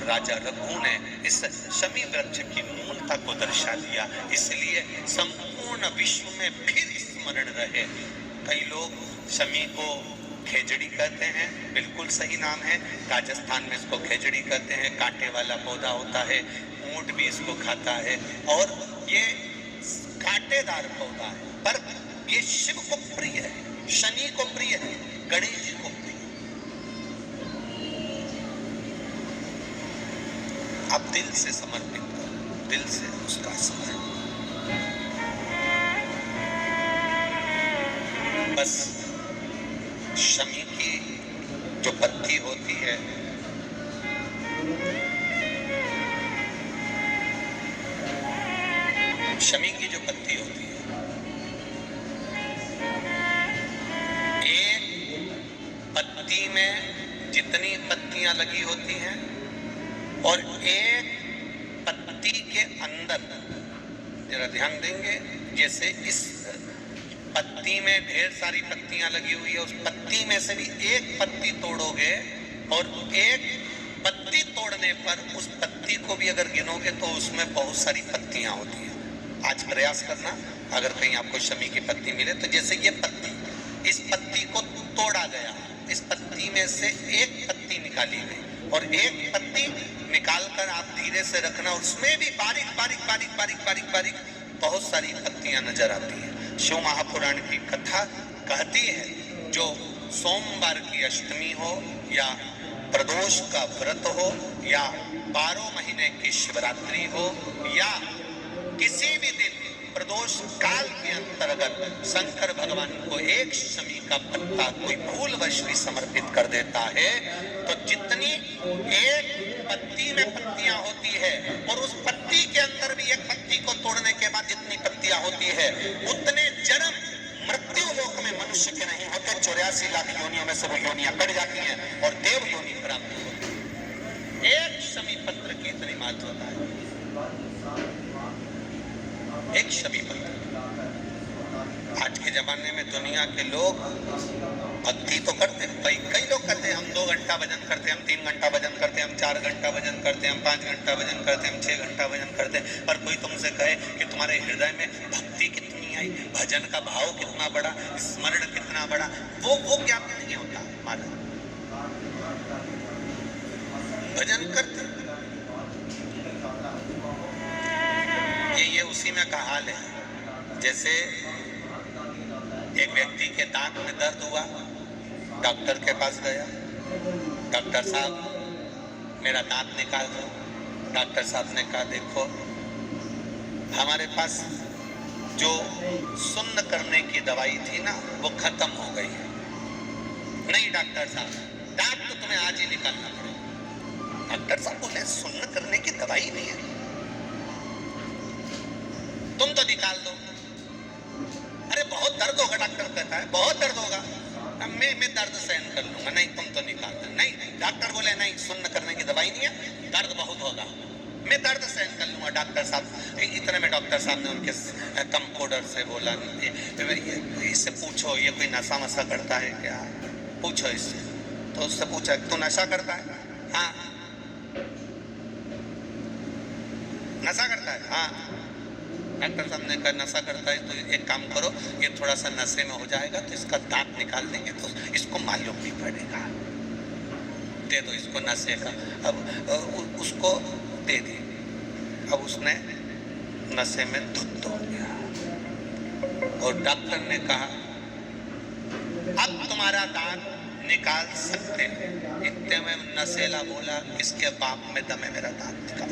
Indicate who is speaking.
Speaker 1: राजा रघु ने इस शमी वृक्ष की मूलता को दर्शा दिया, इसलिए संपूर्ण विश्व में फिर स्मरण रहे। कई लोग शमी को खेजड़ी कहते हैं, बिल्कुल सही नाम है। राजस्थान में इसको खेजड़ी कहते हैं। कांटे वाला पौधा होता है, ऊंट भी इसको खाता है और ये कांटेदार पौधा है, पर ये शिव को प्रिय है, शनि को प्रिय है, गणेश जी को प्रिय। आप दिल से समर्पित करो, दिल से उसका स्मरण। बस शमी की जो पत्ती होती है, शमी की जो पत्ती होती है, एक पत्ती में जितनी पत्तियां लगी होती हैं और एक पत्ती के अंदर, जरा ध्यान देंगे, जैसे इस पत्ती में ढेर सारी पत्तियां लगी हुई है, उस पत्ती में से भी एक पत्ती तोड़ोगे और एक पत्ती तोड़ने पर उस पत्ती को भी अगर गिनोगे तो उसमें बहुत सारी पत्तियां होती हैं। आज प्रयास करना, अगर कहीं आपको शमी की पत्ती मिले तो जैसे ये पत्ती, इस पत्ती को तोड़ा गया, इस पत्ती में से एक पत्ती निकाली गई और एक पत्ती निकालकर आप धीरे से रखना, उसमें भी बारीक बारीक बारीक बारीक बारीक बारीक बहुत सारी पत्तियां नजर आती हैं। शिव महापुराण की कथा कहती है, जो सोमवार की अष्टमी हो या प्रदोष का व्रत हो या 12 महीने की शिवरात्रि हो या किसी भी दिन प्रदोष काल के अंतर्गत शंकर भगवान को एक शमी का पत्ता कोई भूलवश भी समर्पित कर देता है, तो जितनी एक पत्ती में पत्तियां होती है और उस पत्ती के अंदर भी एक पत्ती को तोड़ने के बाद जितनी पत्तियां होती है, उतने जन्म मृत्यु लोक में मनुष्य के नहीं होते। 84 लाख योनियों में से वो योनियां कट जाती हैं और देव योनि प्राप्त होती है। एक शमी पत्र की इतनी महत्वता है, एक शमी पत्र। आज के जमाने में दुनिया के लोग भक्ति तो करते हैं, कई लोग कहते हैं हम 2 घंटा भजन करते हैं, हम 3 घंटा भजन करते हैं, हम 4 घंटा भजन करते हैं, हम 5 घंटा भजन करते हैं, हम 6 घंटा भजन करते हैं। पर कोई तुमसे कहे कि तुम्हारे हृदय में भक्ति कितनी आई, भजन का भाव कितना बड़ा, स्मरण कितना बड़ा, वो ज्ञान नहीं होता। महाराज भजन करते, ये उसी में का हाल है। जैसे एक व्यक्ति के दांत में दर्द हुआ, डॉक्टर के पास गया, डॉक्टर साहब मेरा दांत निकाल दो। डॉक्टर साहब ने कहा देखो, हमारे पास जो सुन्न करने की दवाई थी ना, वो खत्म हो गई है। नहीं डॉक्टर साहब, दांत तो तुम्हें आज ही निकालना पड़ेगा। डॉक्टर साहब बोले सुन्न करने की दवाई नहीं है, तुम तो निकाल दो। अरे बहुत दर्द होगा, डॉक्टर कहता है बहुत दर्द होगा। मैं दर्द सहन कर लूंगा। नहीं तुम तो निकाल दो। नहीं डॉक्टर बोले नहीं, सुन्न करने की दवाई नहीं है, दर्द बहुत होगा, मैं दर्द सहन कर लूंगा। डॉक्टर साहब, इतने में डॉक्टर साहब ने उनके कंपाउंडर से बोला, इससे पूछो ये कोई नशा वशा करता है क्या, पूछो इससे। तो उससे पूछा तू नशा करता है? हाँ। नशा करता है? हाँ। डॉक्टर साहब ने कहा नशा करता है तो एक काम करो, ये थोड़ा सा नशे में हो जाएगा तो इसका दांत निकाल देंगे तो इसको मालूम नहीं पड़ेगा, दे दो इसको नशे का। अब उसको दे दी, अब उसने नशे में धुत हो गया और डॉक्टर ने कहा अब तुम्हारा दांत निकाल सकते हैं। इतने में नशेला बोला किसके बाप में दम है, मेरा दांत निकाल